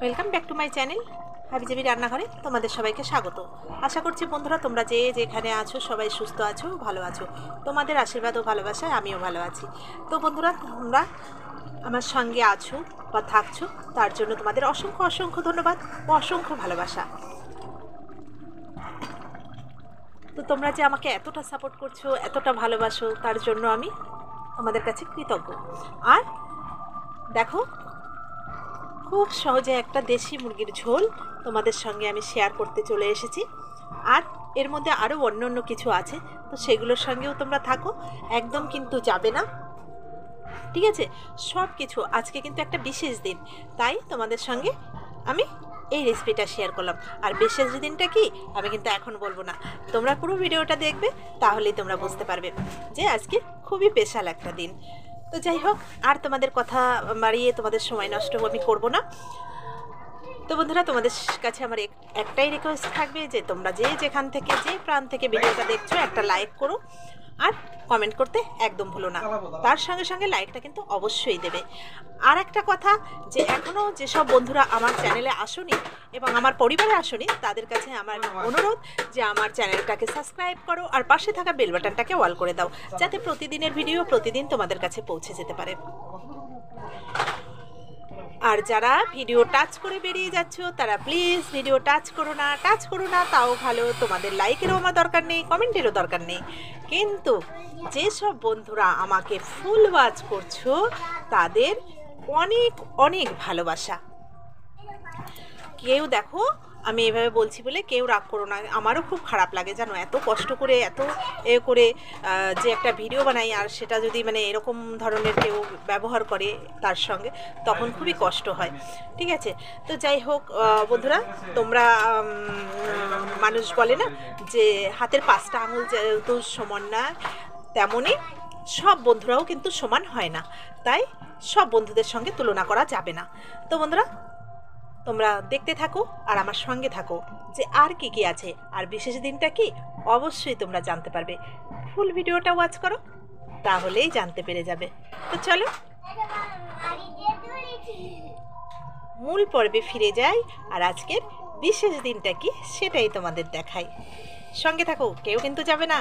Welcome back to my channel হাবিজাবি রান্নাঘরে তোমাদের সবাইকে স্বাগত। আশা করছি বন্ধুরা তোমরা যে যেখানে আছো সবাই সুস্থ আছো, ভালো আছো। তোমাদের আশীর্বাদ ও ভালোবাসায় আমিও ভালো আছি। তো বন্ধুরা, তোমরা আমার সঙ্গে আছো বা থাকছো, তার জন্য তোমাদের অসংখ্য অসংখ্য ধন্যবাদ ও অসংখ্য ভালোবাসা। তো তোমরা যে আমাকে এতটা সাপোর্ট করছো, এতটা ভালোবাসো, তার জন্য আমি তোমাদের কাছে কৃতজ্ঞ। আর দেখো, খুব সহজে একটা দেশি মুরগির ঝোল তোমাদের সঙ্গে আমি শেয়ার করতে চলে এসেছি। আর এর মধ্যে আরও অন্য অন্য কিছু আছে, তো সেগুলোর সঙ্গেও তোমরা থাকো, একদম কিন্তু যাবে না, ঠিক আছে? সব কিছু আজকে কিন্তু একটা বিশেষ দিন, তাই তোমাদের সঙ্গে আমি এই রেসিপিটা শেয়ার করলাম। আর বিশেষ দিনটা কি আমি কিন্তু এখন বলবো না, তোমরা পুরো ভিডিওটা দেখবে, তাহলেই তোমরা বুঝতে পারবে যে আজকে খুবই স্পেশাল একটা দিন। তো যাই হোক, আর তোমাদের কথা বাড়িয়ে তোমাদের সময় নষ্ট আমি করব না। তো বন্ধুরা, তোমাদের কাছে আমার একটাই রিকোয়েস্ট থাকবে যে তোমরা যে যেখান থেকে যে প্রান্ত থেকে ভিডিওটা দেখছো একটা লাইক করো, আর কমেন্ট করতে একদম ভুলো না। তার সঙ্গে সঙ্গে লাইকটা কিন্তু অবশ্যই দেবে। আর একটা কথা, যে এখনও যেসব বন্ধুরা আমার চ্যানেলে আসোনি এবং আমার পরিবারে আসোনি, তাদের কাছে আমার অনুরোধ যে আমার চ্যানেলটাকে সাবস্ক্রাইব করো আর পাশে থাকা বেল বাটনটাকে অল করে দাও, যাতে প্রতিদিনের ভিডিও প্রতিদিন তোমাদের কাছে পৌঁছে যেতে পারে। আর যারা ভিডিও টাচ করে বেরিয়ে যাচ্ছ, তারা প্লিজ ভিডিও টাচ করো না, তাও ভালো, তোমাদের লাইকেরও আমার দরকার নেই, কমেন্টেরও দরকার নেই। কিন্তু যেসব বন্ধুরা আমাকে ফুল ওয়াচ করছো, তাদের অনেক অনেক ভালোবাসা। কেউ দেখো, আমি এভাবে বলছি বলে কেউ রাগ করো না, আমারও খুব খারাপ লাগে জানো, এত কষ্ট করে এত করে যে একটা ভিডিও বানাই, আর সেটা যদি মানে এরকম ধরনের কেউ ব্যবহার করে তার সঙ্গে, তখন খুবই কষ্ট হয়, ঠিক আছে? তো যাই হোক বন্ধুরা, তোমরা মানুষ বলে না যে হাতের 5টা আঙুল যেহেতু সমান না, তেমনই সব বন্ধুরাও কিন্তু সমান হয় না, তাই সব বন্ধুদের সঙ্গে তুলনা করা যাবে না। তো বন্ধুরা, তোমরা দেখতে থাকো আর আমার সঙ্গে থাকো যে আর কি কি আছে, আর বিশেষ দিনটা কি অবশ্যই তোমরা জানতে পারবে। ফুল ভিডিওটা ওয়াচ করো, তাহলেই জানতে পেরে যাবে। তো চলো মূল পর্বে ফিরে যাই, আর আজকের বিশেষ দিনটা কি সেটাই তোমাদের দেখাই। সঙ্গে থাকো, কেউ কিন্তু যাবে না।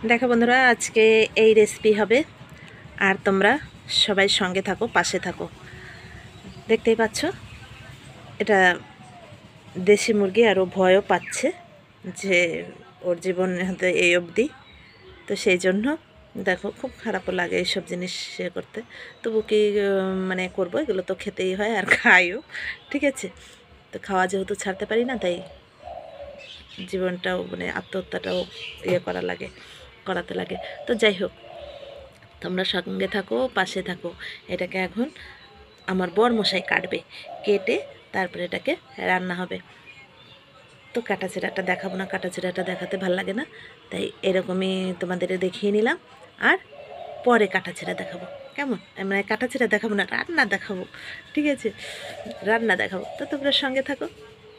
দেখো বন্ধুরা, আজকে এই রেসিপি হবে, আর তোমরা সবাই সঙ্গে থাকো, পাশে থাকো। দেখতেই পাচ্ছ, এটা দেশি মুরগি, আর ও ভয়ও পাচ্ছে যে ওর জীবন হয়তো এই অবধি, তো সেই জন্য দেখো খুব খারাপও লাগে এইসব জিনিস করতে, তবু কি মানে করবো, এগুলো তো খেতেই হয় আর খাইও, ঠিক আছে? তো খাওয়া যেহেতু ছাড়তে পারি না, তাই জীবনটাও মানে আত্মহত্যাটাও করাতে লাগে। তো যাই হোক, তোমরা সঙ্গে থাকো, পাশে থাকো। এটাকে এখন আমার বরমশাই কাটবে, কেটে তারপরে এটাকে রান্না হবে। তো কাটাছেঁড়াটা দেখাবো না, কাটাছেঁড়াটা দেখাতে ভাল লাগে না, তাই এরকমই তোমাদের দেখিয়ে নিলাম। আর পরে কাটাছেঁড়া দেখাবো, কেমন? মানে কাটাছেঁড়া দেখাবো না, রান্না দেখাবো, ঠিক আছে? রান্না দেখাবো। তো তোমরা সঙ্গে থাকো,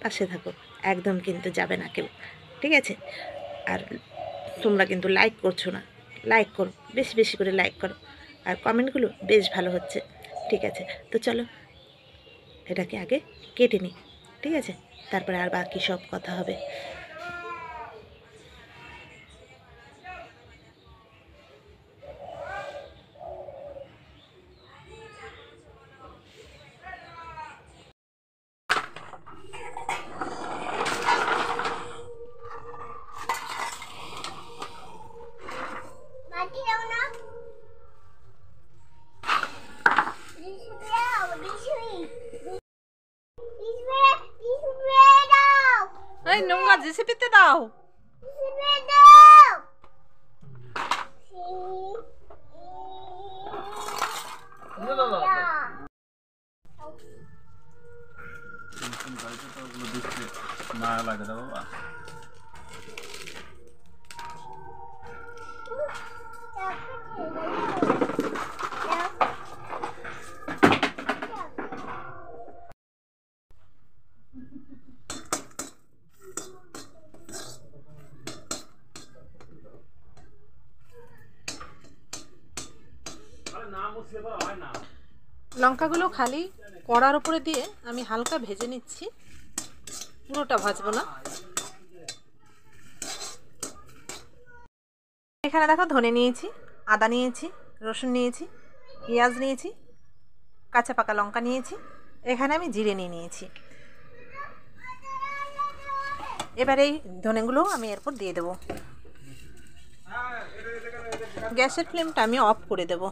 পাশে থাকো, একদম কিন্তু যাবে না কেউ, ঠিক আছে? আর তোমরা কিন্তু লাইক করছো না, লাইক করো, বেশি বেশি করে লাইক করো, আর কমেন্টগুলো বেশ ভালো হচ্ছে, ঠিক আছে? তো চলো এটাকে আগে কেটে নিই, ঠিক আছে? তারপরে আর বাকি সব কথা হবে। এই নোংরা জেসিপিতে দাও। লঙ্কাগুলো খালি কড়ার উপরে দিয়ে আমি হালকা ভেজে নিচ্ছি, পুরোটা ভাজবো না। এখানে দেখো ধনে নিয়েছি, আদা নিয়েছি, রসুন নিয়েছি, পেঁয়াজ নিয়েছি, কাঁচা পাকা লঙ্কা নিয়েছি, এখানে আমি জিরে নিয়েছি। এবার এই ধনেগুলো আমি এরপর দিয়ে দেবো। গ্যাসের ফ্লেমটা আমি অফ করে দেব।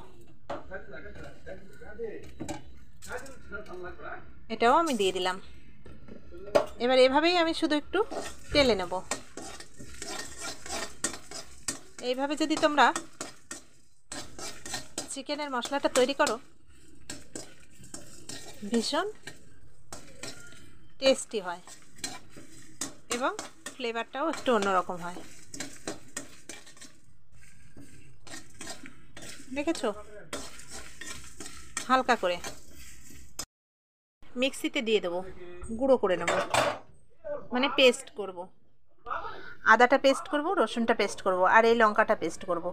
এটাও আমি দিয়ে দিলাম। এবার এভাবেই আমি শুধু একটু তেলে নেব। এইভাবে যদি তোমরা চিকেনের মশলাটা তৈরি করো, ভীষণ টেস্টি হয় এবং ফ্লেভারটাও একটু অন্যরকম হয়। দেখেছো? হালকা করে মিক্সিতে দিয়ে দেবো, গুঁড়ো করে নেব, মানে পেস্ট করব। আদাটা পেস্ট করব, রসুনটা পেস্ট করব, আর এই লঙ্কাটা পেস্ট করব।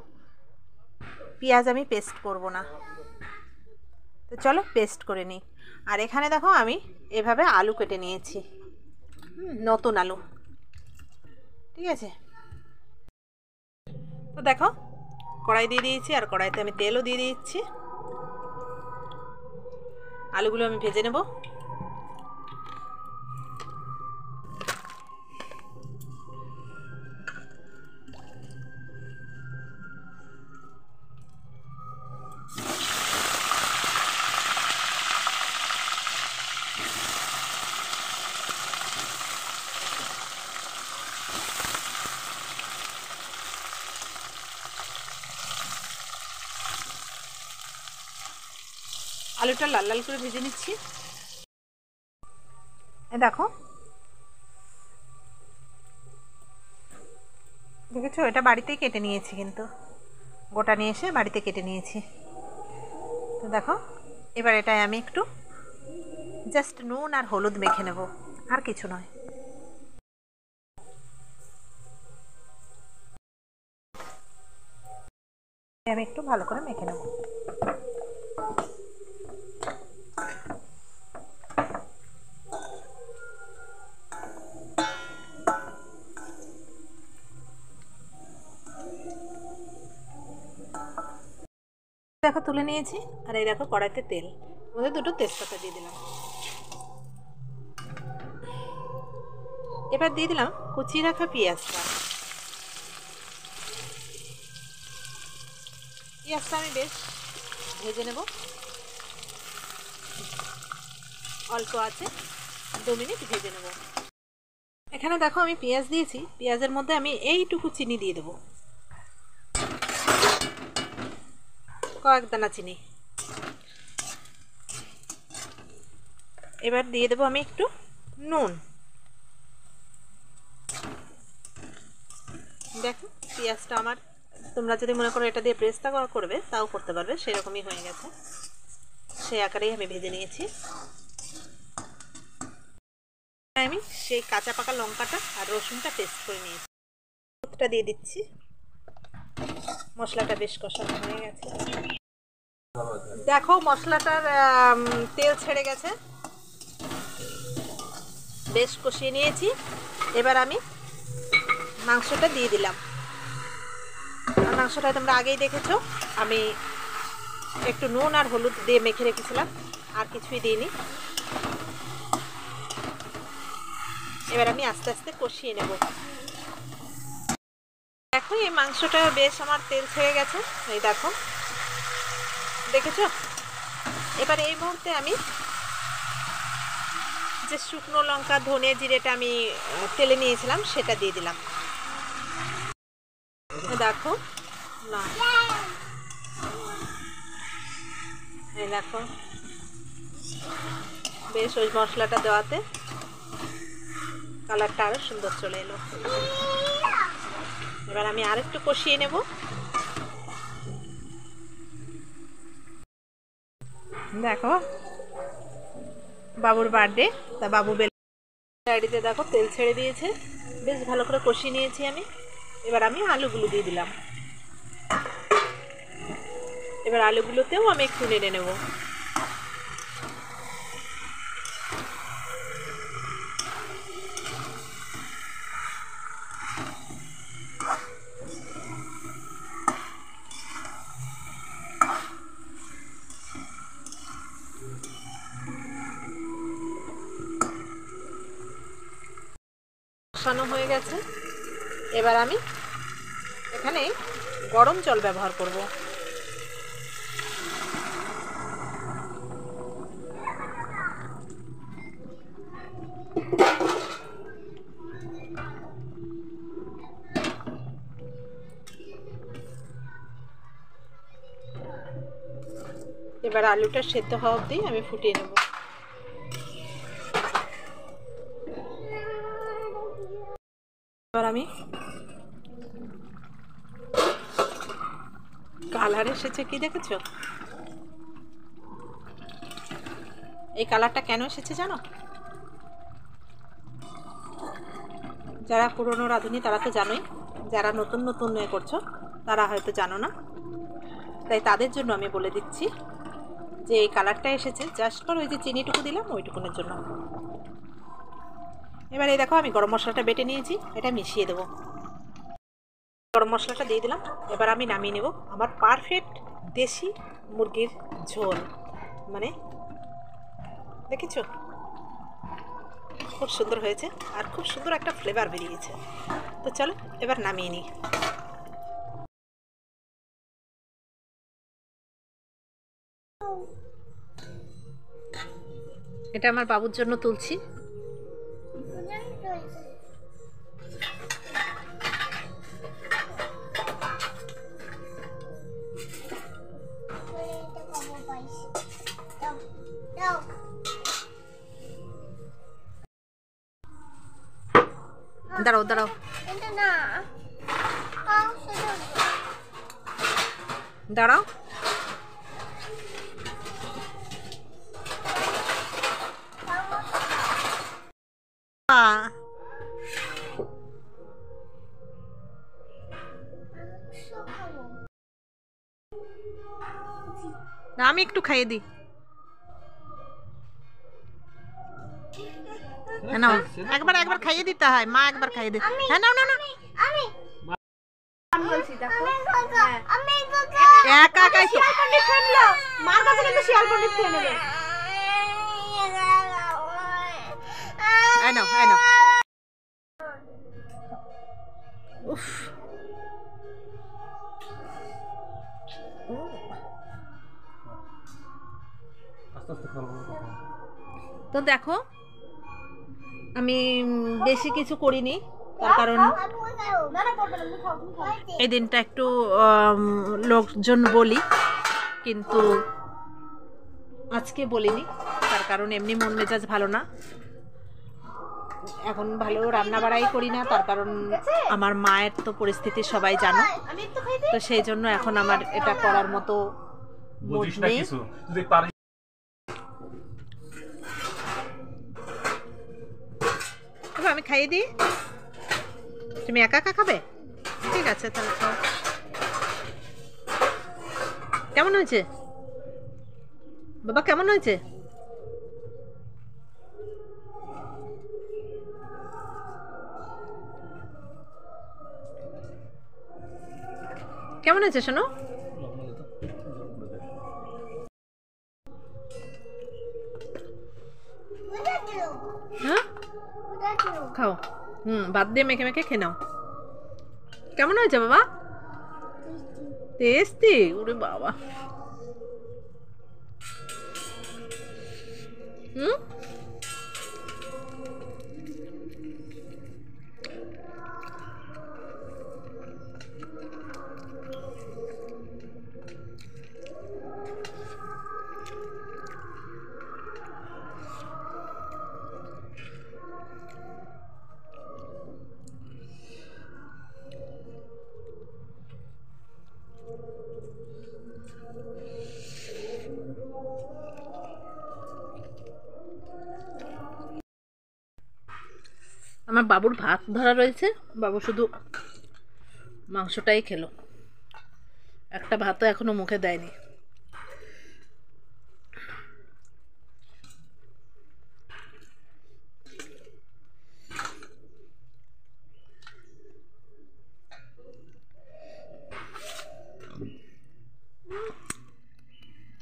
পেঁয়াজ আমি পেস্ট করব না। তো চলো পেস্ট করে নিই। আর এখানে দেখো আমি এভাবে আলু কেটে নিয়েছি, নতুন আলু। ঠিক আছে, তো দেখো কড়াই দিয়ে দিয়েছি, আর কড়াইতে আমি তেলও দিয়ে দিচ্ছি। আলুগুলো আমি ভেজে নেব। আলুটা লাল লাল করে ভেজে নিচ্ছি। দেখো, দেখেছো? এটা বাড়িতেই কেটে নিয়েছি, কিন্তু গোটা নিয়ে এসে বাড়িতে কেটে নিয়েছি। তো দেখো, এবার এটাই আমি একটু জাস্ট নুন আর হলুদ মেখে নেব, আর কিছু নয়। আমি একটু ভালো করে মেখে নেব। দেখো তুলে নিয়েছি, আর এই দেখো কড়াইতে তেল, মধ্যে দুটো তেজপাতা দিয়ে দিলাম। এবার দিয়ে দিলাম কুচিয়ে রাখা পেঁয়াজটা। পেঁয়াজটা আমি বেশ ভেজে নেব, অল্প আছে 2 মিনিট ভেজে নেব। এখানে দেখো আমি পেঁয়াজ দিয়েছি, পেঁয়াজের মধ্যে আমি এইটুকু চিনি দিয়ে দেবো, কয়েক দানা চিনি। এবার দিয়ে দেবো আমি একটু নুন। দেখো পেঁয়াজটা আমার, তোমরা যদি মনে করো এটা দিয়ে পেস্তা করবে তাও করতে পারবে, সেরকমই হয়ে গেছে, সেই আকারেই আমি ভেজে নিয়েছি। আমি সেই কাঁচা পাকা লঙ্কাটা আর রসুনটা পেস্ট করে নিয়েছি, দুধটা দিয়ে দিচ্ছি। মশলাটা বেশ কষানো হয়ে গেছে। দেখো মশলাটার তেল ছেড়ে গেছে, বেশ কষিয়ে নিয়েছি। এবার আমি মাংসটা দিয়ে দিলাম। আর মাংসটা তোমরা আগেই দেখেছো, আমি একটু নুন আর হলুদ দিয়ে মেখে রেখেছিলাম, আর কিছুই দিইনি। এবার আমি আস্তে আস্তে কষিয়ে নেব। দেখো এই মাংসটা বেশ আমার তেল ছেড়ে গেছে, এই দেখো, দেখেছো? এবার এই মুহূর্তে আমি যে শুকনো লঙ্কা ধনে জিরেটা আমি তেলে নিয়েছিলাম সেটা দিয়ে দিলাম। দেখো না, এই দেখো বেশ ওই মশলাটা দেওয়াতে কালারটা আরো সুন্দর চলে এলো। এবার আমি আরেকটু কষিয়ে নেব। দেখো বাবুর বার্থডে, তা বাবু বেলাইডিতে দেখো তেল ছেড়ে দিয়েছে, বেশ ভালো করে কষিয়ে নিয়েছি আমি। এবার আমি আলুগুলো দিয়ে দিলাম। এবার আলুগুলোতেও আমি একটু নেড়ে নেব। কষানো হয়ে গেছে। এবার আমি এখানে গরম জল ব্যবহার করব। এবার আলুটা সেদ্ধ হওয়া অবধি আমি ফুটিয়ে নেব। এবার আমি কালার এসেছে, কি দেখেছো? এই কালারটা কেন এসেছে জানো? যারা পুরনো রাঁধুনি তারা তো জানোই, যারা নতুন নতুন করছো তারা হয়তো জানো না, তাই তাদের জন্য আমি বলে দিচ্ছি যে এই কালারটা এসেছে জাস্ট ফর ওই যে চিনিটুকু দিলাম ওইটুকুনের জন্য। এবার এই দেখো আমি গরম মশলাটা বেটে নিয়েছি, এটা মিশিয়ে দেবো। গরম মশলাটা দিয়ে দিলাম। এবার আমি নামিয়ে নেব। আমার পারফেক্ট দেশি মুরগির ঝোল, মানে দেখেছো খুব সুন্দর হয়েছে আর খুব সুন্দর একটা ফ্লেভার বেরিয়েছে। তো চলো এবার নামিয়ে নিই। এটা আমার বাবুর জন্য তুলছি। দাঁড়াও দাঁড়াও দাঁড়াও। না আমি একটু খাইয়ে দিই। নাও একবার একবার খাইয়ে দিতে হয়, মা একবার খাইয়ে দে। হ্যাঁ নাও না না একা একাই তো মার কাছে কিন্তু শিয়াল পণ্ডিত খেয়ে নেবে। এই নাও এই নাও। উফ তো দেখো আমি বেশি কিছু করিনি, তার কারণ এই দিনটা একটু লোকজন বলি, কিন্তু আজকে বলিনি, তার কারণ এমনি মন মেজাজ ভালো না। এখন ভালো রান্না বাড়াই করি না, তার কারণ আমার মায়ের তো পরিস্থিতি সবাই জানো, তো সেই জন্য এখন আমার এটা করার মতো মুড নেই। আমি খাইয়ে দিই, তুমি একা একা খাবে? ঠিক আছে তাহলে খাও। কেমন হয়েছে বাবা, কেমন হয়েছে? কেমন হয়েছে শোনো? হ্যাঁ খাও, ভাত দিয়ে মেখে মেখে খেয়ে নাও। কেমন হয়েছে বাবা? টেস্টি? ওরে বাবা। আমার বাবুর ভাত ধরা রয়েছে, বাবু শুধু মাংসটাই খেলো, একটা ভাতও এখনো মুখে দেয়নি।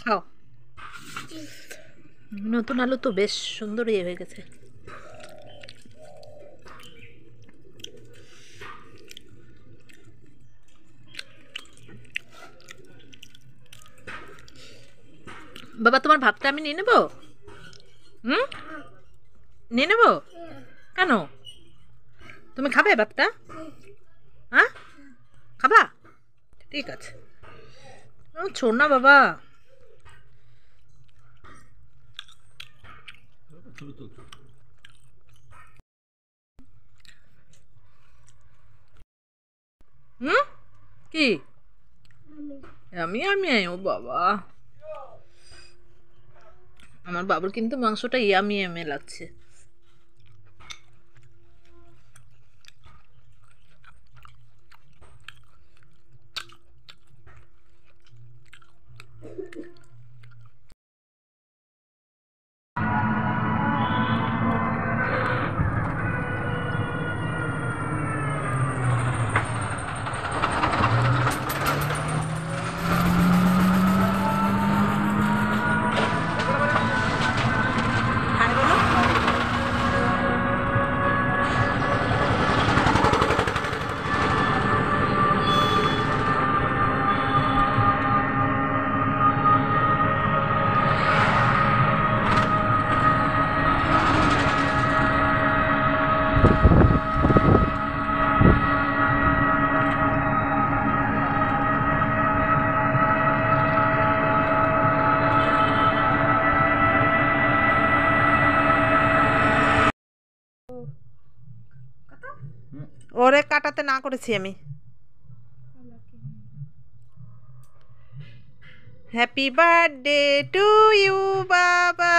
খাও। নতুন আলু তো বেশ সুন্দর ইয়ে হয়ে গেছে। বাবা তোমার ভাতটা আমি নিয়ে নেব? নিয়ে নেব? কেন? তুমি খাবে ভাতটা? হ্যাঁ, খাবা? ঠিক আছে। ছোড় না বাবা। কি আমি আমি ও বাবা, আমার বাবুর কিন্তু মাংসটা ইয়ামি ইয়ামি লাগছে। ওরে কাটাতে না করেছি আমি। হ্যাপি বার্থডে টু ইউ বাবা,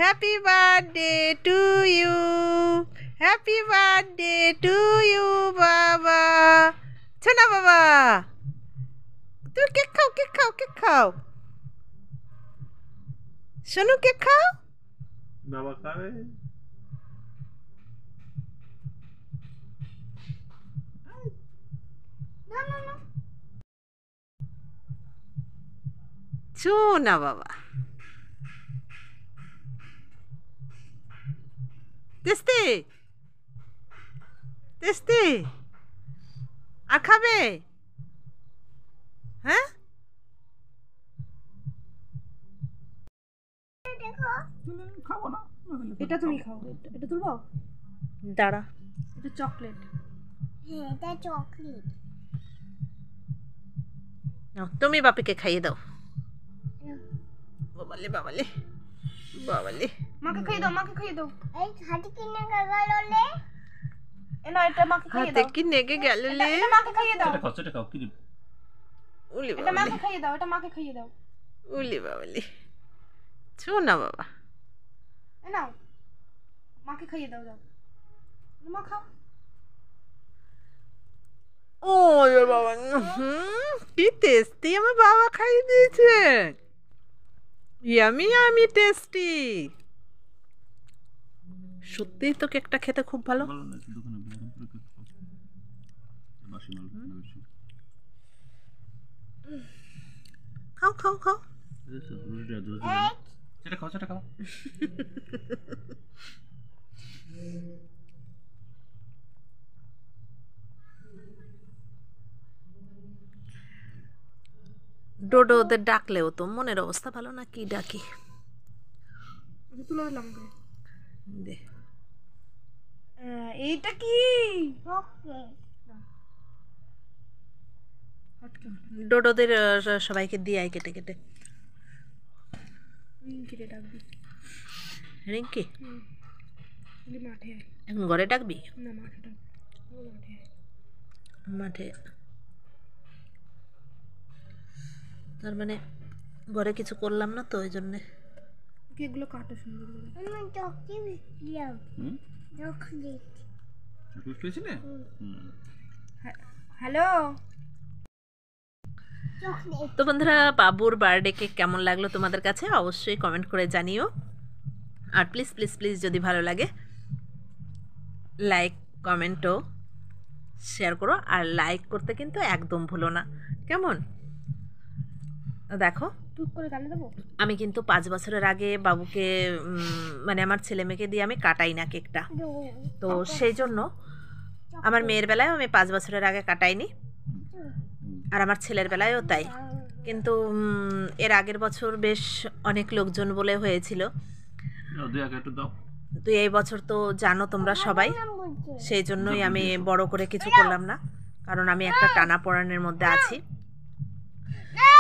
happy birthday to you, happy birthday to you বাবা। শোনা বাবা, তুমি কেক খাও, কেক খাও, কেক খাও। শোনো কেক খাও। বাবা খাবে। শোনা বাবা, তেস্তে তেস্তে আর খাবে? হ্যাঁ, খাবো না। এটা তুমি খাও, এটা তুলবো? দাঁড়া, এটা চকলেট। হ্যাঁ, এটা চকলেট। নাও, তুমি বাপিকে খাইয়ে দাও। বাবালে বাবালে বাবালে, মাকে খাইয়ে দাও, মাকে খাইয়ে দাও। এই হাতে কিনে গেললে, না এটা মাকে খাইয়ে হাতে দাও। কি নেগে গেল লে? এটা মাকে খাইয়ে দাও। এটা খাও কি দিবি? উলি এটা বাবালে, মাকে খাইয়ে দাও, এটা মাকে খাইয়ে দাও। উলি বাবালে, শোনা বাবা। এ নাও, মাকে খাইয়ে দাও, দাও। মা খাও। ও বাবা, কি টেস্টি আমার বাবা খাইয়ে দিয়েছে। Yummy yummy tasty. সত্যিই তো কেকটা খেতে খুব ভালো। ভালো না, দোকানে বড় করে কেক খাও। বাসি মাল না বেশি। খাও খাও খাও। সেটা খাও, সেটা খাও। ডোডো ওদের ডাকলেও তো মনের অবস্থা ভালো না, কি ডাকি। এটা তুলে দিলাম ওকে। দে, এইটা কি? ডোডোদের সবাইকে দিয়ে আয় কেটে কেটে। কিরে ডাকবি? রিঙ্কি মাঠে আয়। এখন ঘরে ডাকবি? না মাঠে ডাক, মাঠে আয়। মাঠে, তার মানে ঘরে কিছু করলাম না তো, ওই জন্যে। কেকগুলো কাটো সুন্দর করে। আমি চকলেট দিলাম। চকলেট। চকলেট পেয়েছিলে? হ্যালো। তো বন্ধুরা, বাবুর বার্থডে কেক কেমন লাগলো তোমাদের কাছে অবশ্যই কমেন্ট করে জানিও। আর প্লিজ প্লিজ প্লিজ যদি ভালো লাগে লাইক কমেন্টও শেয়ার করো। আর লাইক করতে কিন্তু একদম ভুলো না, কেমন? দেখো, টুক করে গালে দেবো। আমি কিন্তু 5 বছরের আগে বাবুকে মানে আমার ছেলে মেয়েকে দিয়ে আমি কাটাই না কেকটা। তো সেই জন্য আমার মেয়ের বেলায় আমি 5 বছরের আগে কাটাইনি, আর আমার ছেলের বেলায়ও তাই। কিন্তু এর আগের বছর বেশ অনেক লোকজন বলে হয়েছিল। দাও, দুই এক একটু দাও। তো এই বছর তো জানো তোমরা সবাই, সেই জন্যই আমি বড় করে কিছু করলাম না, কারণ আমি একটা টানাপোড়েনের মধ্যে আছি।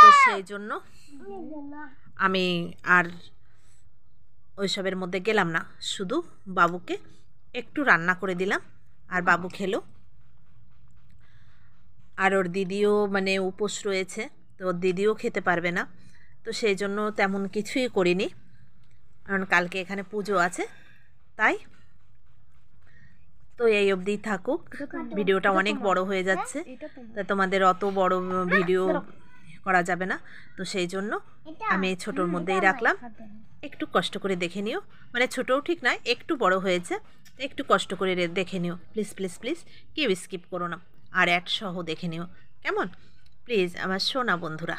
তো সেই জন্য আমি আর ওইসবের মধ্যে গেলাম না, শুধু বাবুকে একটু রান্না করে দিলাম আর বাবু খেলো। আর ওর দিদিও মানে উপোস রয়েছে, তো ওর দিদিও খেতে পারবে না, তো সেই জন্য তেমন কিছুই করিনি, কারণ কালকে এখানে পুজো আছে তাই। তো এই অবধি থাকুক, ভিডিওটা অনেক বড় হয়ে যাচ্ছে, তাই তোমাদের অত বড় ভিডিও করা যাবে না, তো সেই জন্য আমি এই ছোটোর মধ্যেই রাখলাম। একটু কষ্ট করে দেখে নিও, মানে ছোটোও ঠিক নয়, একটু বড় হয়েছে, একটু কষ্ট করে দেখে নিও প্লিজ প্লিজ প্লিজ, কেউ স্কিপ করো না, আর অ্যাড সহ দেখে নিও কেমন, প্লিজ আমার সোনা বন্ধুরা।